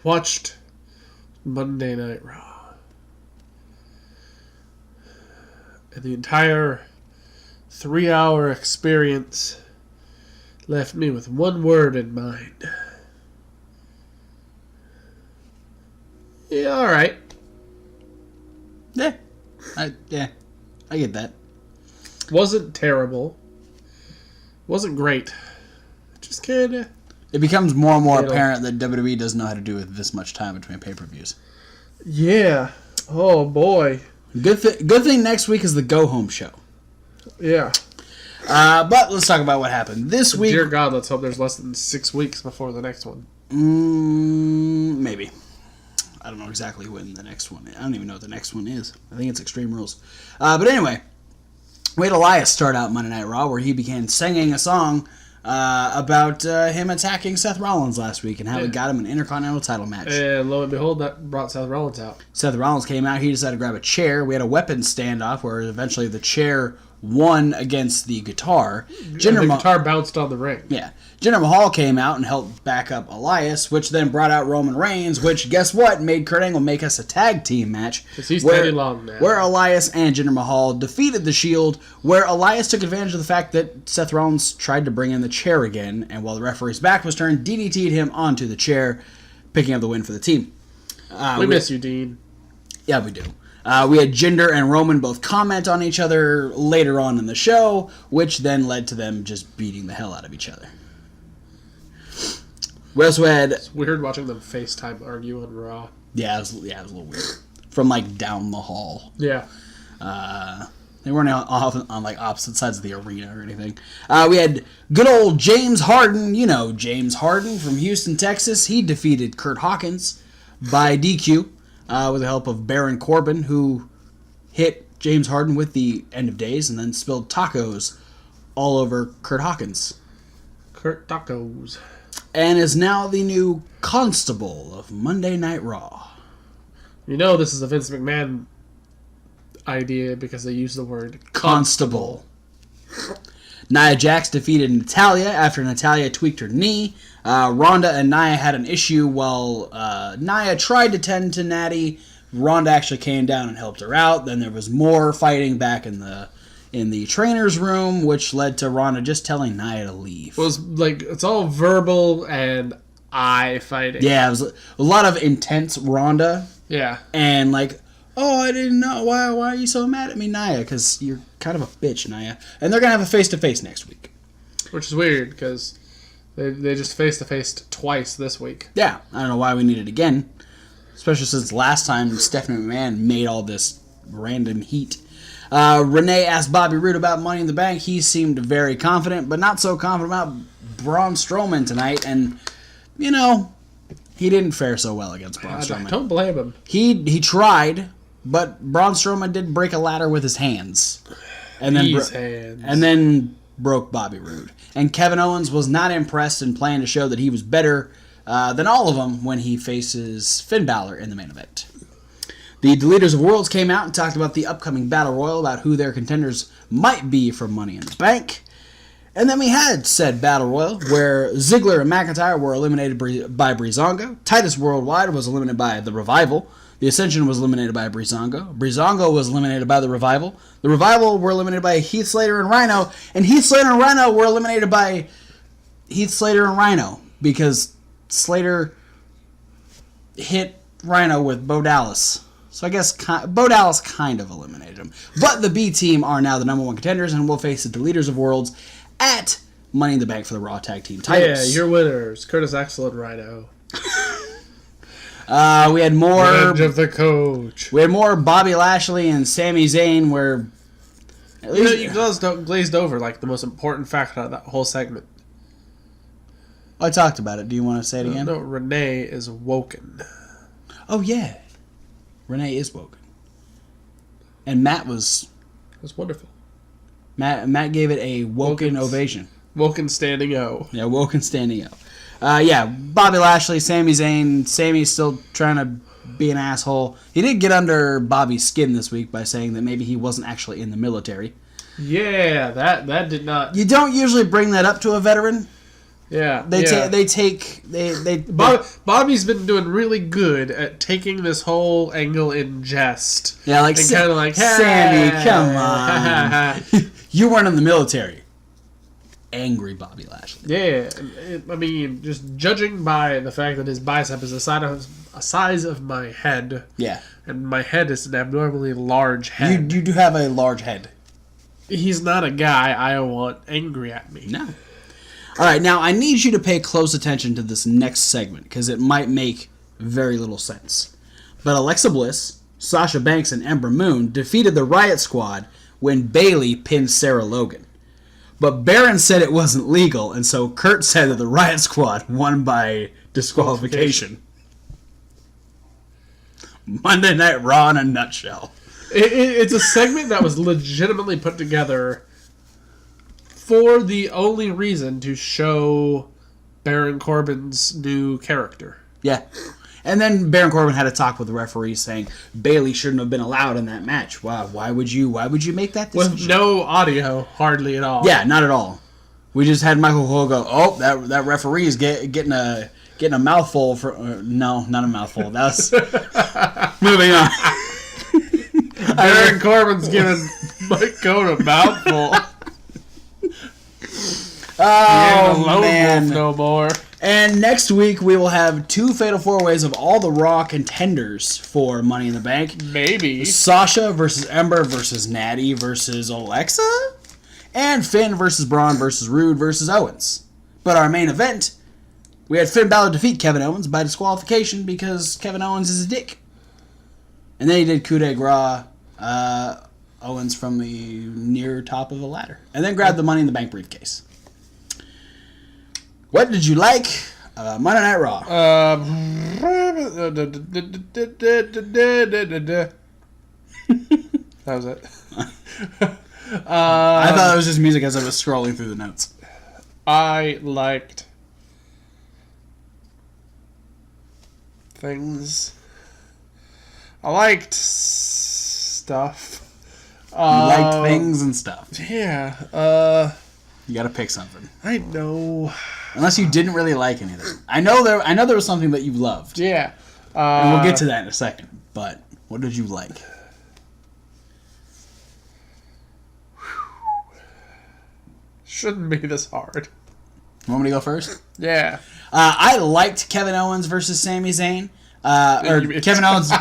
watched Monday Night Raw. And the entire 3-hour experience left me with one word in mind. Yeah, alright. Yeah. I get that. Wasn't terrible. Wasn't great. Just kinda... It becomes more and more apparent that WWE doesn't know how to do with this much time between pay-per-views. Yeah. Oh, boy. Good thing next week is the go-home show. Yeah. But let's talk about what happened this week. Dear God, let's hope there's less than 6 weeks before the next one. Maybe. I don't know exactly when the next one is. I don't even know what the next one is. I think it's Extreme Rules. But anyway, we had Elias start out Monday Night Raw where he began singing a song about him attacking Seth Rollins last week and how it got him an Intercontinental title match. And lo and behold, that brought Seth Rollins out. Seth Rollins came out. He decided to grab a chair. We had a weapons standoff where eventually the chair won against the guitar. The guitar bounced on the ring. Yeah. Jinder Mahal came out and helped back up Elias, which then brought out Roman Reigns, which, guess what, made Kurt Angle make us a tag team match. Because he's Teddy Long now. Where Elias and Jinder Mahal defeated the Shield, where Elias took advantage of the fact that Seth Rollins tried to bring in the chair again, and while the referee's back was turned, DDT'd him onto the chair, picking up the win for the team. We miss you, Dean. Yeah, we do. We had Jinder and Roman both comment on each other later on in the show, which then led to them just beating the hell out of each other. We also had... It's weird watching them FaceTime argue on Raw. Yeah, it was a little weird. From, like, down the hall. Yeah. They weren't on like, opposite sides of the arena or anything. We had good old James Harden. You know James Harden from Houston, Texas. He defeated Curt Hawkins by DQ with the help of Baron Corbin, who hit James Harden with the End of Days and then spilled tacos all over Curt Hawkins. Curt Tacos. And is now the new Constable of Monday Night Raw. You know this is a Vince McMahon idea because they use the word Constable. Nia Jax defeated Natalya after Natalya tweaked her knee. Ronda and Nia had an issue while Nia tried to tend to Natty. Ronda actually came down and helped her out. Then there was more fighting back in the trainer's room, which led to Ronda just telling Nia to leave. It was like, it's all verbal and eye fighting. Yeah, it was a lot of intense Ronda. Yeah. And like, oh, I didn't know. Why are you so mad at me, Nia? Because you're kind of a bitch, Nia. And they're going to have a face-to-face next week. Which is weird, because they just face-to-faced twice this week. Yeah, I don't know why we need it again. Especially since last time Stephanie McMahon made all this random heat. Renee asked Bobby Roode about Money in the Bank. He seemed very confident, but not so confident about Braun Strowman tonight. And, you know, he didn't fare so well against Braun Strowman. I don't blame him. He tried, but Braun Strowman did break a ladder with his hands. And then broke Bobby Roode. And Kevin Owens was not impressed and planned to show that he was better than all of them when he faces Finn Balor in the main event. The Deleters of Worlds came out and talked about the upcoming Battle Royal, about who their contenders might be for Money in the Bank. And then we had said Battle Royal, where Ziggler and McIntyre were eliminated by Breezango. Titus Worldwide was eliminated by The Revival. The Ascension was eliminated by Breezango. Breezango was eliminated by The Revival. The Revival were eliminated by Heath Slater and Rhino. And Heath Slater and Rhino were eliminated by Heath Slater and Rhino, because Slater hit Rhino with Bo Dallas. So I guess Bo Dallas kind of eliminated him. But the B team are now the number one contenders and will face the Deleters of Worlds at Money in the Bank for the Raw Tag Team titles. Yeah, your winners, Curtis Axel and Rhino. We had more Revenge of the Coach. We had more Bobby Lashley and Sami Zayn, where at least you glazed over like the most important fact of that whole segment. I talked about it. Do you want to say it again? No, Renee is woken. Oh yeah, Renee is woken, and Matt was. It was wonderful. Matt gave it a woken ovation. Woken standing O. Yeah, woken standing O. Yeah, Bobby Lashley, Sami Zayn. Sami's still trying to be an asshole. He did get under Bobby's skin this week by saying that maybe he wasn't actually in the military. Yeah, that did not... You don't usually bring that up to a veteran. Yeah. Bobby's been doing really good at taking this whole angle in jest. Yeah, like kind of like, hey. Sammy, come on. You weren't in the military. Angry Bobby Lashley. Yeah, I mean, just judging by the fact that his bicep is the size of my head. Yeah. And my head is an abnormally large head. You do have a large head. He's not a guy I want angry at me. No. All right, now I need you to pay close attention to this next segment because it might make very little sense. But Alexa Bliss, Sasha Banks, and Ember Moon defeated the Riot Squad when Bayley pinned Sarah Logan. But Baron said it wasn't legal, and so Curt said that the Riot Squad won by disqualification. Monday Night Raw in a nutshell. It's a segment that was legitimately put together for the only reason to show Baron Corbin's new character. Yeah. And then Baron Corbin had a talk with the referee saying Bayley shouldn't have been allowed in that match. Wow, why would you make that decision? With no audio, hardly at all. Yeah, not at all. We just had Michael Cole go, "Oh, that referee is getting a mouthful for no, not a mouthful. That's moving on." Baron Corbin's giving Mike Cole a mouthful. Oh, man. Wolf no more. And next week, we will have 2 Fatal 4-Ways of all the Raw contenders for Money in the Bank. Maybe. Sasha versus Ember versus Natty versus Alexa. And Finn versus Braun versus Roode versus Owens. But our main event, we had Finn Balor defeat Kevin Owens by disqualification because Kevin Owens is a dick. And then he did coup de grace Owens from the near top of a ladder. And then grabbed the Money in the Bank briefcase. What did you like Monday Night Raw? That was it. I thought it was just music as I was scrolling through the notes. I liked things. I liked stuff. You liked things and stuff. Yeah. You gotta pick something. I know. Unless you didn't really like anything. I know there was something that you loved. Yeah. And we'll get to that in a second. But what did you like? Shouldn't be this hard. You want me to go first? Yeah. I liked Kevin Owens versus Sami Zayn. Kevin Owens...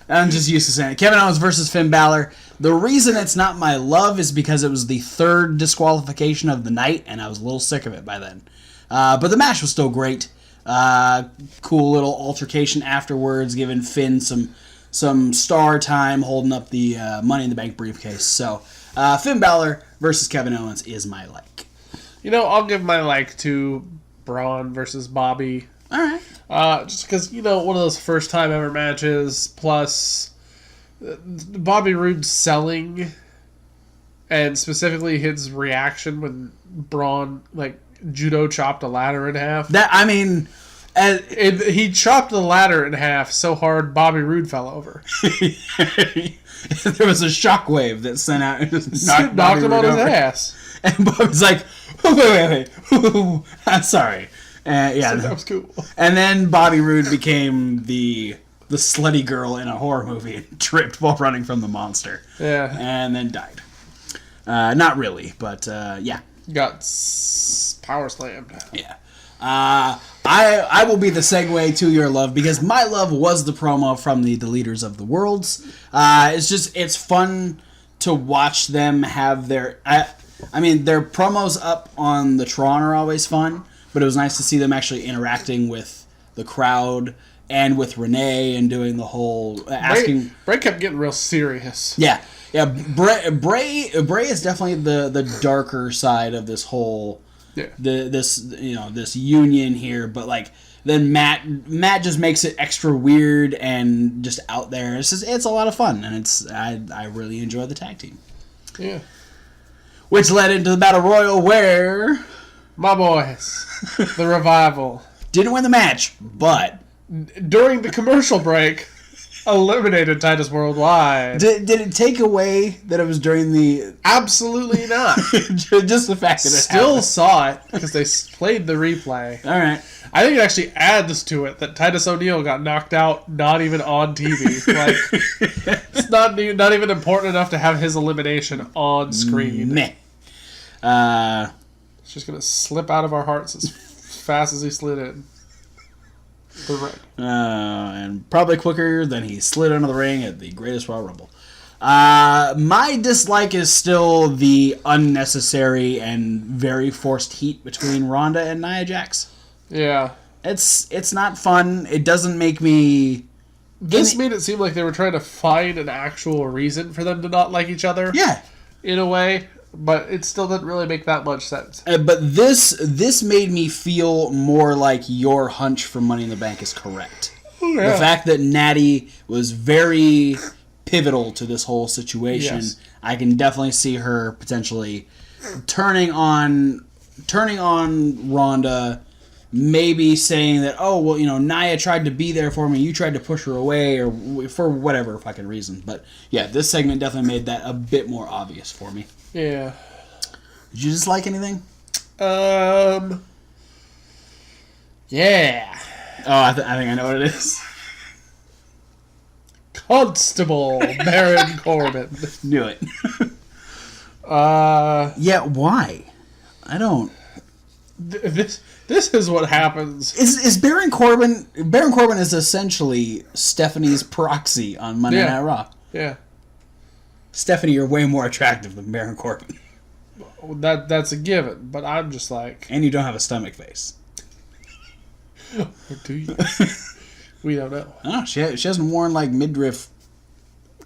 I'm just used to saying it. Kevin Owens versus Finn Balor. The reason it's not my love is because it was the 3rd disqualification of the night, and I was a little sick of it by then. But the match was still great. Cool little altercation afterwards, giving Finn some star time, holding up the Money in the Bank briefcase. So, Finn Balor versus Kevin Owens is my like. You know, I'll give my like to Braun versus Bobby. All right. Just because, one of those first time ever matches, plus Bobby Roode selling, and specifically his reaction when Braun, judo chopped a ladder in half. He chopped the ladder in half so hard Bobby Roode fell over. There was a shockwave that sent out and just knocked him on his ass. And Bobby's like, wait. I'm sorry. Yeah, that was cool. And then Bobby Roode became the slutty girl in a horror movie and tripped while running from the monster. Yeah. And then died. Not really, but yeah. Got power slammed. Yeah. I will be the segue to your love because my love was the promo from the Leaders of the Worlds. It's fun to watch them have their... their promos up on the Tron are always fun, but it was nice to see them actually interacting with the crowd and with Renee and doing the whole asking... Bray kept getting real serious. Yeah. Yeah, Bray is definitely the darker side of this whole... Yeah. This union here, but then Matt just makes it extra weird and just out there. It's a lot of fun, and I really enjoy the tag team. Yeah. Which led into the Battle Royal where my boys, the Revival, didn't win the match, but during the commercial break, eliminated Titus Worldwide. Did it take away that it was during the... Absolutely not. Just the fact that it still happened. Saw it because they played the replay. All right. I think it actually adds to it that Titus O'Neil got knocked out not even on TV. Like, it's not even important enough to have his elimination on screen. Meh. It's just going to slip out of our hearts as fast as he slid in. The ring. And probably quicker than he slid under the ring at the Greatest Royal Rumble. My dislike is still the unnecessary and very forced heat between Ronda and Nia Jax. Yeah. It's not fun. It doesn't make me... This made it seem like they were trying to find an actual reason for them to not like each other. Yeah. In a way. But it still didn't really make that much sense. But this made me feel more like your hunch for Money in the Bank is correct. Oh, yeah. The fact that Natty was very pivotal to this whole situation, yes. I can definitely see her potentially turning on Ronda, maybe saying that, oh, well, you know, Nia tried to be there for me, you tried to push her away, or for whatever fucking reason. But yeah, this segment definitely made that a bit more obvious for me. Yeah. Did you dislike anything? Yeah. Oh, I think I know what it is. Constable Baron Corbin. Knew it. Yeah, why? I don't... This is what happens. Is Baron Corbin... Baron Corbin is essentially Stephanie's proxy on Monday Night Raw. Yeah. Stephanie, you're way more attractive than Baron Corbin. That's a given, but I'm just like... And you don't have a stomach face. Or do you? We don't know. Oh, she hasn't worn, like, midriff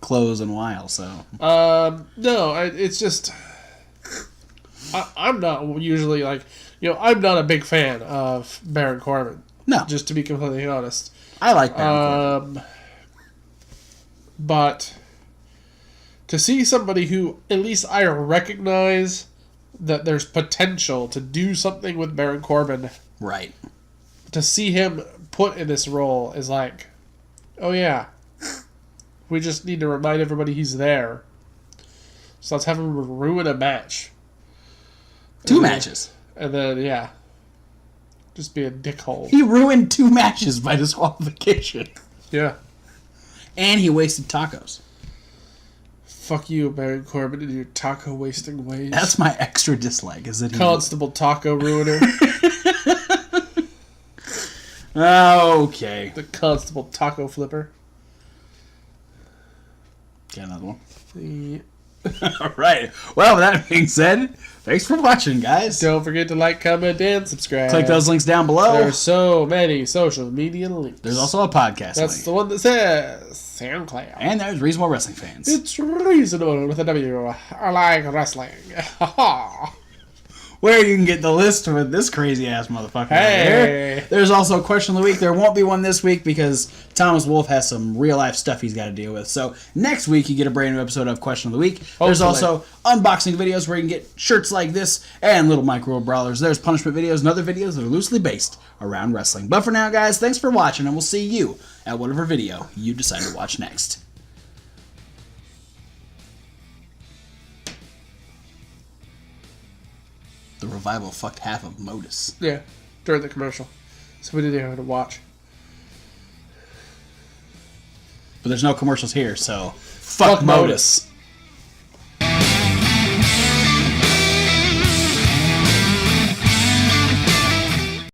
clothes in a while, so... No, it's just... I'm not usually, like... You know, I'm not a big fan of Baron Corbin. No. Just to be completely honest. I like Baron Corbin. But... To see somebody who, at least I recognize that there's potential to do something with Baron Corbin. Right. To see him put in this role is like, oh yeah, we just need to remind everybody he's there. So let's have him ruin a match. Two matches. And then, yeah, just be a dickhole. He ruined 2 matches by disqualification. Yeah. And he wasted tacos. Fuck you, Baron Corbin, and your taco wasting ways. That's my extra dislike. Is that Constable Taco Ruiner. Okay. The Constable Taco Flipper. Got another one. Yeah. All right. Well, with that being said, thanks for watching, guys. Don't forget to like, comment, and subscribe. Click those links down below. There are so many social media links. There's also a podcast That's link. the one that says SoundCloud. And there's Reasonable Wrestling Fans. It's reasonable with a W. I like wrestling. Where you can get the list with this crazy-ass motherfucker Hey. here. There's also a Question of the Week. There won't be one this week because Thomas Wolfe has some real-life stuff he's got to deal with. So next week you get a brand new episode of Question of the Week. Hopefully. There's also unboxing videos where you can get shirts like this and little micro brawlers. There's punishment videos and other videos that are loosely based around wrestling. But for now, guys, thanks for watching, and we'll see you at whatever video you decide to watch next. The revival fucked half of Modus. Yeah, during the commercial. So we didn't have to watch. But there's no commercials here, so fuck Modus.